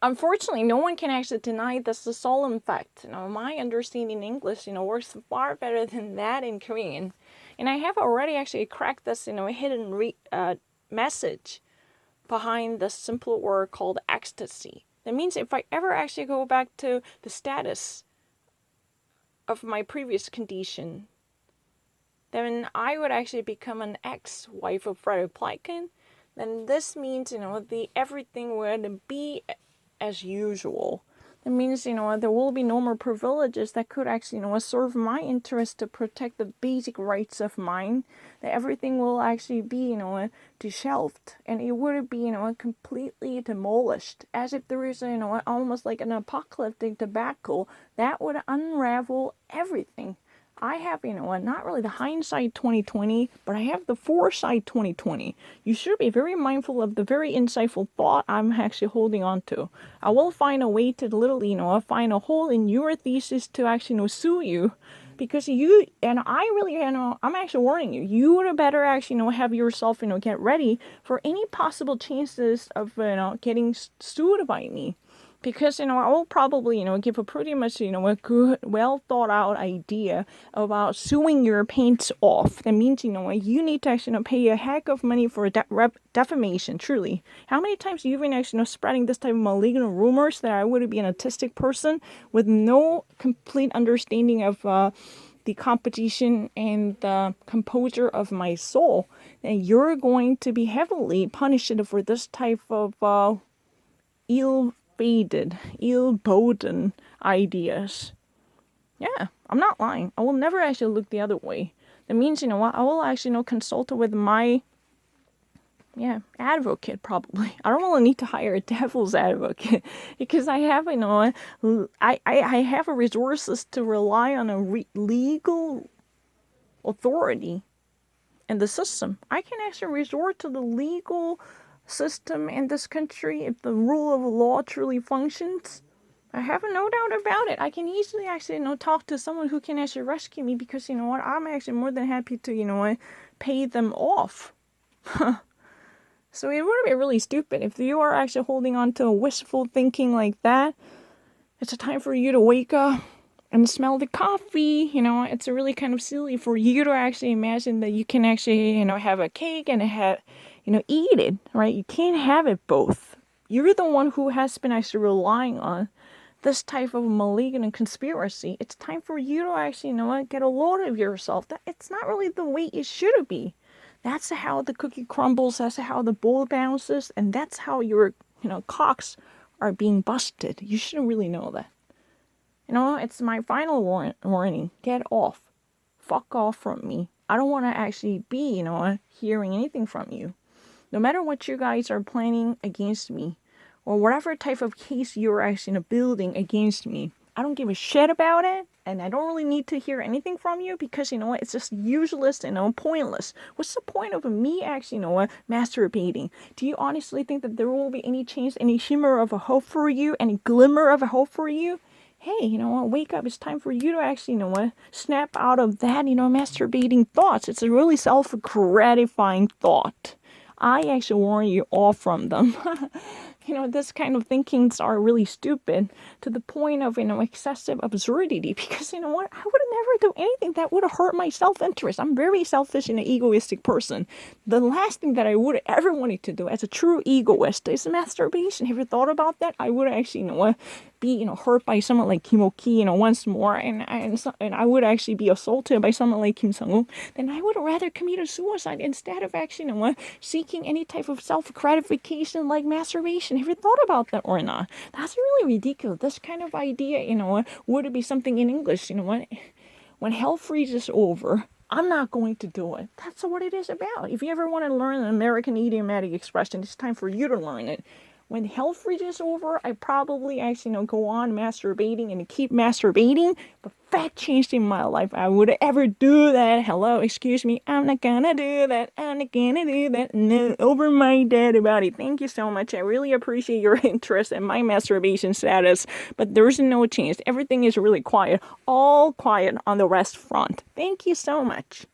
unfortunately, no one can actually deny this is a solemn fact. My understanding English, works far better than that in Korean. And I have already actually cracked this, hidden message behind the simple word called ecstasy. That means if I ever actually go back to the status of my previous condition, then I would actually become an ex-wife of Frederick Pleiken. Then this means, the everything would be as usual. That means, there will be no more privileges that could actually, serve my interest to protect the basic rights of mine. That everything will actually be, dishelved. And it would be, completely demolished. As if there is, almost like an apocalyptic debacle that would unravel everything. I have, not really the hindsight 2020, but I have the foresight 2020. You should be very mindful of the very insightful thought I'm actually holding on to. I will find a way to literally, find a hole in your thesis to actually, sue you. Because you, and I really, I'm actually warning you, you would better actually, have yourself, get ready for any possible chances of, getting sued by me. Because, I will probably, give a pretty much, a good, well thought out idea about suing your paints off. That means, you need to actually, pay a heck of money for defamation, truly. How many times have you been actually, spreading this type of malignant rumors that I would be an autistic person with no complete understanding of, the composition and the composure of my soul, and you're going to be heavily punished for this type of ill-fated, ill-bodden ideas. Yeah, I'm not lying. I will never actually look the other way. That means, what? I will actually, consult with my, advocate probably. I don't really need to hire a devil's advocate because I have, I have resources to rely on a legal authority in the system. I can actually resort to the legal system in this country if the rule of law truly functions. I have no doubt about it. I can easily actually, talk to someone who can actually rescue me because, what, I'm actually more than happy to, pay them off. So it would be really stupid if you are actually holding on to a wistful thinking like that. It's a time for you to wake up and smell the coffee. It's really kind of silly for you to actually imagine that you can actually, have a cake and eat it, right? You can't have it both. You're the one who has been actually relying on this type of malignant conspiracy. It's time for you to actually, get a load of yourself. That it's not really the way it should be. That's how the cookie crumbles. That's how the bowl bounces, and that's how your, cocks are being busted. You shouldn't really know that. It's my final warning. Get off. Fuck off from me. I don't want to actually be, hearing anything from you. No matter what you guys are planning against me, or whatever type of case you're actually building against me, I don't give a shit about it, and I don't really need to hear anything from you because, it's just useless and, pointless. What's the point of me actually, masturbating? Do you honestly think that there will be any chance, any shimmer of a hope for you, any glimmer of a hope for you? Hey, wake up. It's time for you to actually, snap out of that, masturbating thoughts. It's a really self-gratifying thought. I actually warn you all from them. This kind of thinkings are really stupid to the point of, excessive absurdity because, what? I would never do anything that would hurt my self-interest. I'm very selfish and an egoistic person. The last thing that I would ever wanted to do as a true egoist is masturbation. Have you thought about that? I would actually, be, hurt by someone like Kim Ok, once more, and I would actually be assaulted by someone like Kim Sung-wook, then I would rather commit a suicide instead of actually, seeking any type of self-gratification like masturbation. Have you thought about that or not? That's really ridiculous. This kind of idea, would it be something in English, when hell freezes over, I'm not going to do it. That's what it is about. If you ever want to learn an American idiomatic expression, it's time for you to learn it. When hell freezes over, I probably actually, go on masturbating and keep masturbating. But that changed in my life. I would ever do that. Hello, excuse me. I'm not gonna do that. I'm not gonna do that. No, over my dead body. Thank you so much. I really appreciate your interest in my masturbation status. But there's no change. Everything is really quiet. All quiet on the rest front. Thank you so much.